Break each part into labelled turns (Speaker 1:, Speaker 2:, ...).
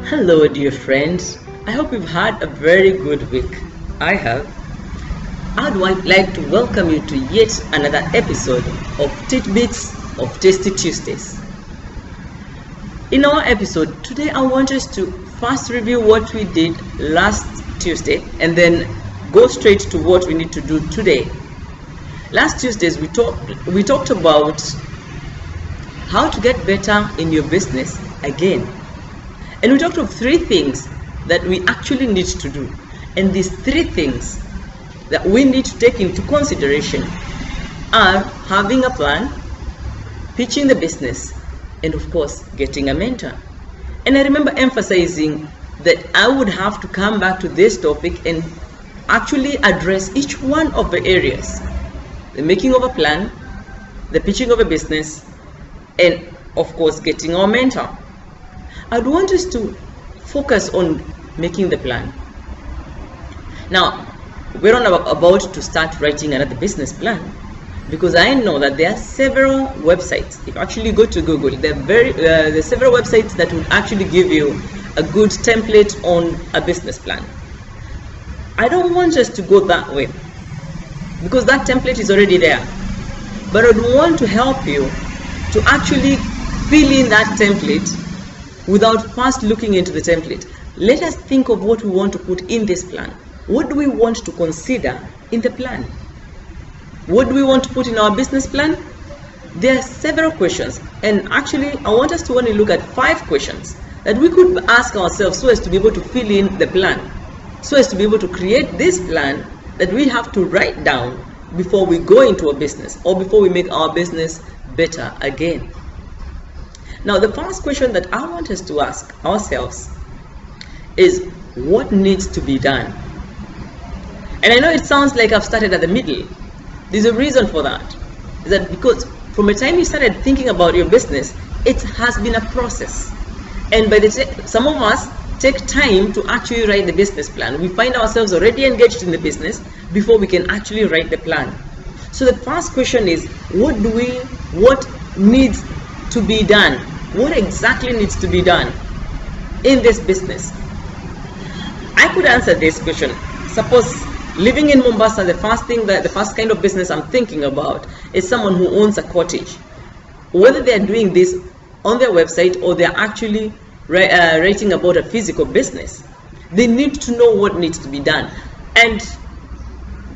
Speaker 1: Hello, dear friends. I hope you've had a very good week. I have. I'd like to welcome you to yet another episode of Tidbits of Tasty Tuesdays. In our episode today, I want us to first review what we did last Tuesday and then go straight to what we need to do today. Last Tuesdays, we talked about how to get better in your business again. And we talked of three things that we actually need to do. And these three things that we need to take into consideration are having a plan, pitching the business, and of course, getting a mentor. And I remember emphasizing that I would have to come back to this topic and actually address each one of the areas: the making of a plan, the pitching of a business, and of course, getting our mentor. I'd want us to focus on making the plan. Now, we're about to start writing another business plan because I know that there are several websites. If you actually go to Google, there are several websites that will actually give you a good template on a business plan. I don't want us to go that way because that template is already there. But I want to help you to actually fill in that template without first looking into the template. Let us think of what we want to put in this plan. What do we want to consider in the plan? What do we want to put in our business plan? There are several questions, and actually I want us to only look at 5 questions that we could ask ourselves so as to be able to fill in the plan, so as to be able to create this plan that we have to write down before we go into a business or before we make our business better again. Now, the first question that I want us to ask ourselves is, what needs to be done? And I know it sounds like I've started at the middle. There's a reason for that. Is that because from the time you started thinking about your business, it has been a process. And some of us take time to actually write the business plan. We find ourselves already engaged in the business before we can actually write the plan. So the first question is, what needs to be done? What exactly needs to be done in this business? I could answer this question. Suppose living in Mombasa, the first kind of business I'm thinking about is someone who owns a cottage. Whether they're doing this on their website or they're actually writing about a physical business, they need to know what needs to be done. And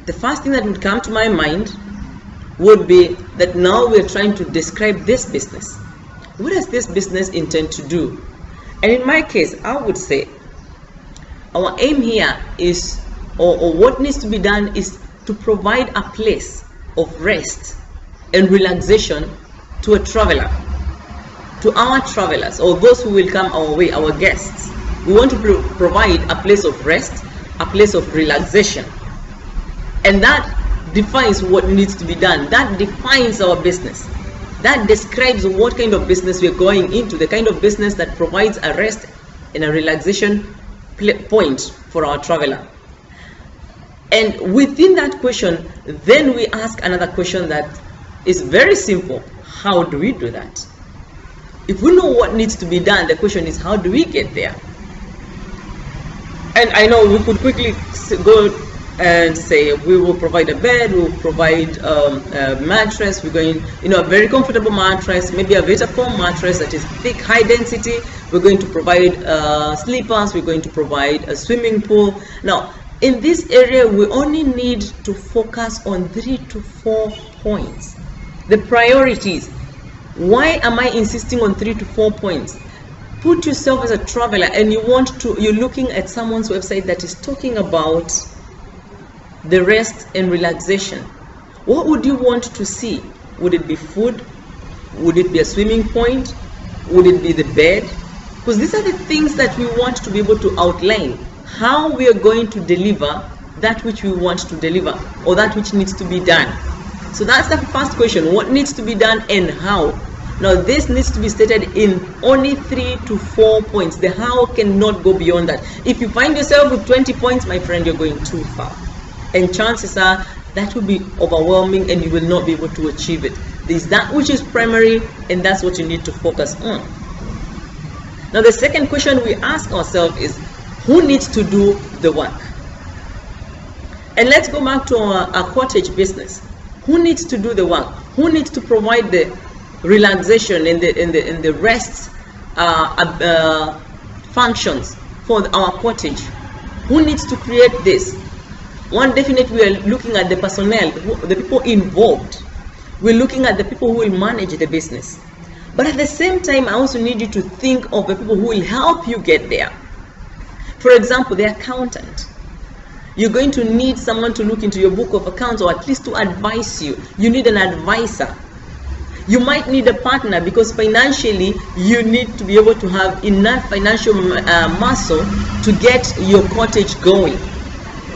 Speaker 1: the first thing that would come to my mind would be that now we're trying to describe this business. What does this business intend to do? And in my case, I would say our aim here is, or what needs to be done is to provide a place of rest and relaxation to a traveler, to our travelers, or those who will come our way, our guests. We want to provide a place of rest, a place of relaxation. And that defines what needs to be done. That defines our business. That describes what kind of business we're going into, the kind of business that provides a rest and a relaxation point for our traveler. And within that question, then we ask another question that is very simple. How do we do that? If we know what needs to be done, the question is, how do we get there? And I know we could quickly go and say we will provide a bed, we will provide a mattress, we're going, a very comfortable mattress, maybe a Vitafoam mattress that is thick, high density. We're going to provide sleepers, we're going to provide a swimming pool. Now, in this area, we only need to focus on 3 to 4 points. The priorities. Why am I insisting on 3 to 4 points? Put yourself as a traveler and you're looking at someone's website that is talking about the rest and relaxation. What would you want to see? Would it be food? Would it be a swimming point? Would it be the bed? Because these are the things that we want to be able to outline. How we are going to deliver that which we want to deliver, or that which needs to be done. So that's the first question. What needs to be done and how? Now this needs to be stated in only 3 to 4 points. The how cannot go beyond that. If you find yourself with 20 points, my friend, you're going too far. And chances are that will be overwhelming and you will not be able to achieve it. There's that which is primary, and that's what you need to focus on. Now, the second question we ask ourselves is, who needs to do the work? And let's go back to our cottage business. Who needs to do the work? Who needs to provide the relaxation and the rest functions for our cottage? Who needs to create this? One, definitely we are looking at the personnel, the people involved. We're looking at the people who will manage the business. But at the same time, I also need you to think of the people who will help you get there. For example, the accountant. You're going to need someone to look into your book of accounts, or at least to advise you. You need an advisor. You might need a partner, because financially you need to be able to have enough financial muscle to get your cottage going.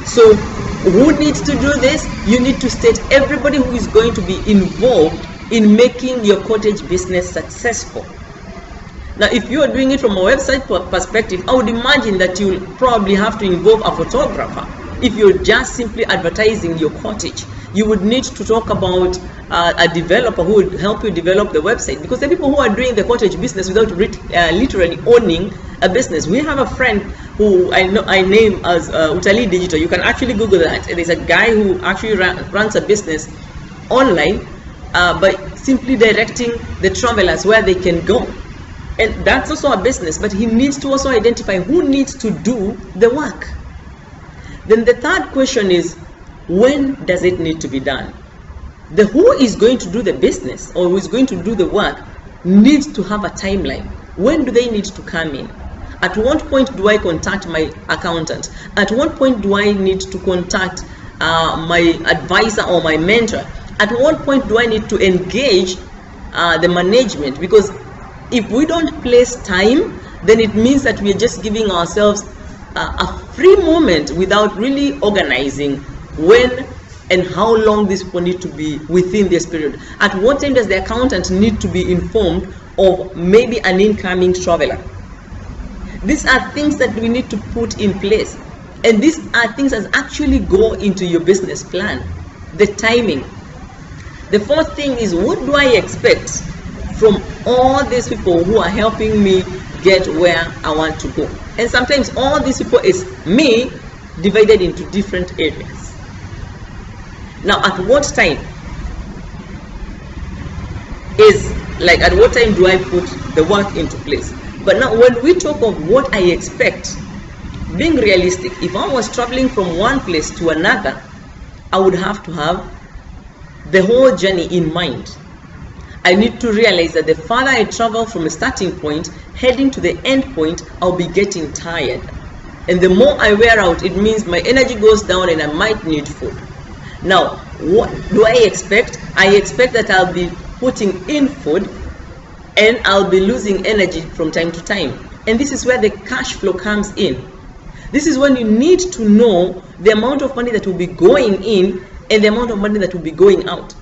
Speaker 1: So who needs to do this? You need to state everybody who is going to be involved in making your cottage business successful. Now, if you are doing it from a website perspective, I would imagine that you'll probably have to involve a photographer. If you're just simply advertising your cottage, you would need to talk about a developer who would help you develop the website, because the people who are doing the cottage business without literally owning a business. We have a friend who I name as Utalii Digital. You can actually Google that. There's a guy who actually runs a business online by simply directing the travelers where they can go. And that's also a business, but he needs to also identify who needs to do the work. Then the third question is, when does it need to be done? The who is going to do the business, or who is going to do the work, needs to have a timeline. When do they need to come in? At what point do I contact my accountant? At what point do I need to contact my advisor or my mentor? At what point do I need to engage the management? Because if we don't place time, then it means that we are just giving ourselves a free moment without really organizing when and how long these people need to be within this period. At what time does the accountant need to be informed of maybe an incoming traveler? These are things that we need to put in place, and these are things that actually go into your business plan. The timing. The fourth thing is, what do I expect from all these people who are helping me get where I want to go? And sometimes all these people is me divided into different areas. Now, at what time at what time do I put the work into place? But now, when we talk of what I expect, being realistic, if I was traveling from one place to another, I would have to have the whole journey in mind. I need to realize that the farther I travel from a starting point, heading to the end point, I'll be getting tired. And the more I wear out, it means my energy goes down and I might need food. Now, what do I expect? I expect that I'll be putting in food and I'll be losing energy from time to time. And this is where the cash flow comes in. This is when you need to know the amount of money that will be going in and the amount of money that will be going out.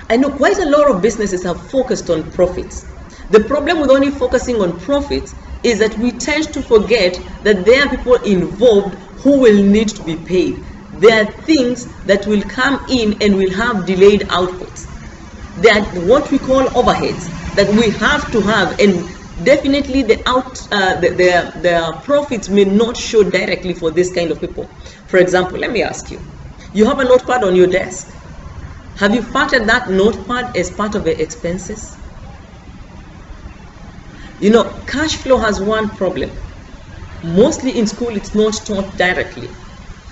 Speaker 1: I know quite a lot of businesses have focused on profits. The problem with only focusing on profits is that we tend to forget that there are people involved who will need to be paid. There are things that will come in and will have delayed outputs. There are what we call overheads that we have to have, and definitely the profits may not show directly for this kind of people. For example, let me ask you, you have a notepad on your desk. Have you factored that notepad as part of the expenses? You know, cash flow has one problem. Mostly in school, it's not taught directly.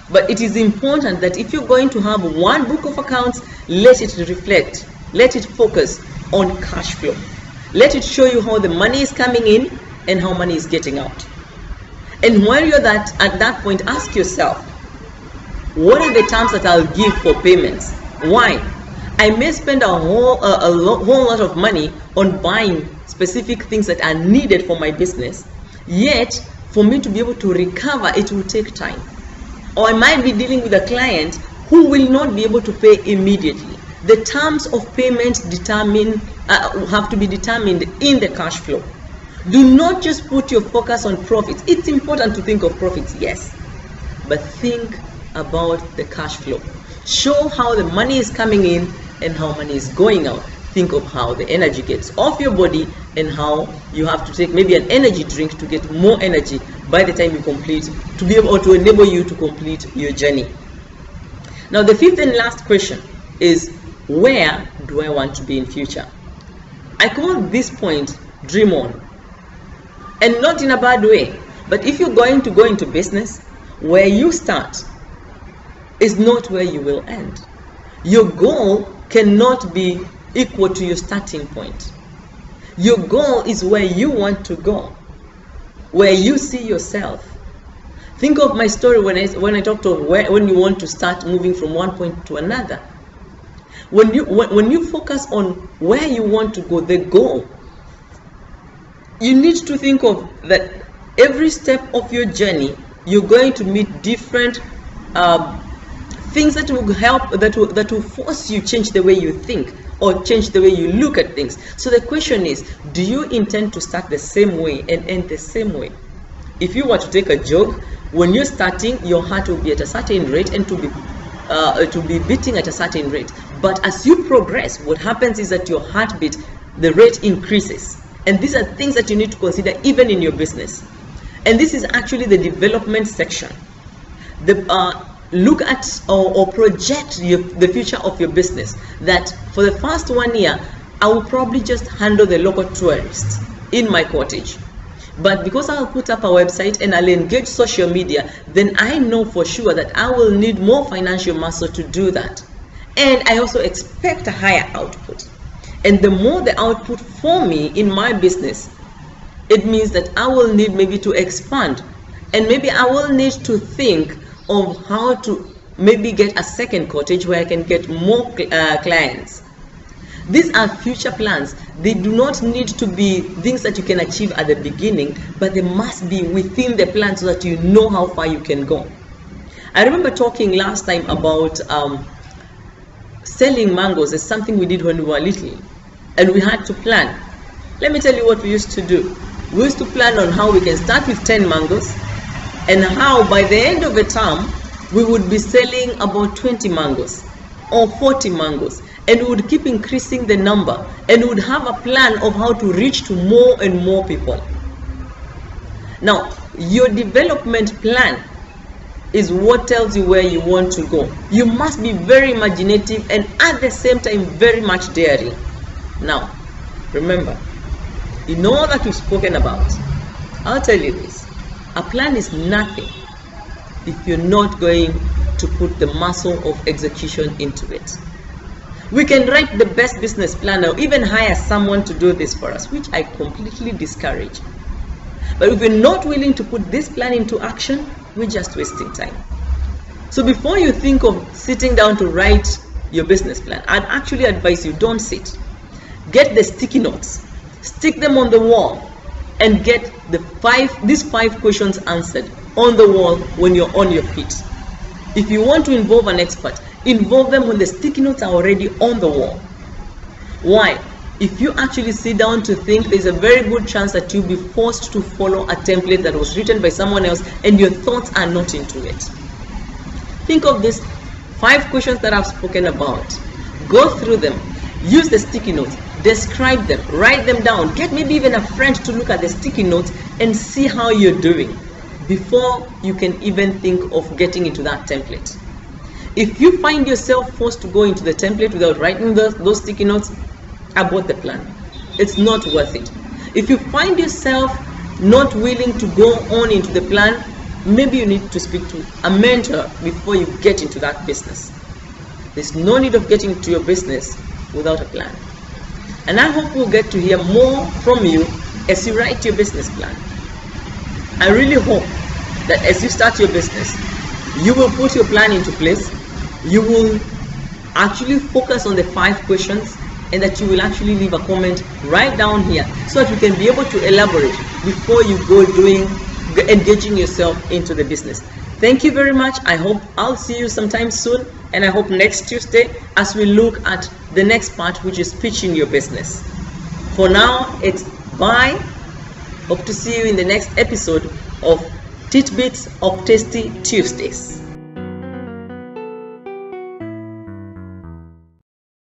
Speaker 1: But it is important that if you're going to have one book of accounts, let it reflect, let it focus on cash flow. Let it show you how the money is coming in and how money is getting out. And while you're at that point, ask yourself, what are the terms that I'll give for payments? Why? I may spend a whole lot of money on buying specific things that are needed for my business, yet for me to be able to recover, it will take time. Or I might be dealing with a client who will not be able to pay immediately. The terms of payment have to be determined in the cash flow. Do not just put your focus on profits. It's important to think of profits, yes, but think about the cash flow. Show how the money is coming in and how money is going out. Think of how the energy gets off your body and how you have to take maybe an energy drink to get more energy by the time you complete, to be able to enable you to complete your journey. Now the fifth and last question is, where do I want to be in future? I call this point dream on, and not in a bad way. But if you're going to go into business, where you start is not where you will end. Your goal cannot be equal to your starting point. Your goal is where you want to go, where you see yourself. Think of my story when I talked of when you want to start moving from one point to another. When you focus on where you want to go, the goal, you need to think of that every step of your journey, you're going to meet different things that will help, that will force you change the way you think or change the way you look at things. So the question is, do you intend to start the same way and end the same way? If you were to take a jog, when you're starting, your heart will be at a certain rate and to be beating at a certain rate. But as you progress, what happens is that your heartbeat, the rate increases. And these are things that you need to consider even in your business. And this is actually the development section. Look at or project the future of your business. That for the first 1 year, I will probably just handle the local tourists in my cottage. But because I'll put up a website and I'll engage social media, then I know for sure that I will need more financial muscle to do that. And I also expect a higher output. And the more the output for me in my business, it means that I will need maybe to expand. And maybe I will need to think of how to maybe get a second cottage where I can get more clients. These are future plans. They do not need to be things that you can achieve at the beginning, but they must be within the plan so that you know how far you can go. I remember talking last time about selling mangoes as something we did when we were little, and we had to plan. Let me tell you what we used to do. We used to plan on how we can start with 10 mangoes and how by the end of the term we would be selling about 20 mangoes or 40 mangoes, and we would keep increasing the number, and we would have a plan of how to reach to more and more people. Now, your development plan is what tells you where you want to go. You must be very imaginative and at the same time very much daring. Now, remember, in all that we've spoken about, I'll tell you this: a plan is nothing if you're not going to put the muscle of execution into it. We can write the best business plan or even hire someone to do this for us, which I completely discourage. But if we're not willing to put this plan into action, we're just wasting time. So before you think of sitting down to write your business plan, I'd actually advise you, don't sit. Get the sticky notes, stick them on the wall, and get these five questions answered on the wall when you're on your feet. If you want to involve an expert, involve them when the sticky notes are already on the wall. Why? If you actually sit down to think, there's a very good chance that you'll be forced to follow a template that was written by someone else and your thoughts are not into it. Think of these 5 questions that I've spoken about. Go through them. Use the sticky notes. Describe them. Write them down. Get maybe even a friend to look at the sticky notes and see how you're doing before you can even think of getting into that template. If you find yourself forced to go into the template without writing those sticky notes, abort the plan. It's not worth it. If you find yourself not willing to go on into the plan, maybe you need to speak to a mentor before you get into that business. There's no need of getting into your business without a plan. And I hope we'll get to hear more from you as you write your business plan. I really hope that as you start your business, you will put your plan into place. You will actually focus on the 5 questions, and that you will actually leave a comment right down here so that you can be able to elaborate before you go engaging yourself into the business. Thank you very much. I hope I'll see you sometime soon, and I hope next Tuesday as we look at the next part, which is pitching your business. For now, it's bye. Hope to see you in the next episode of Tidbits of Tasty Tuesdays.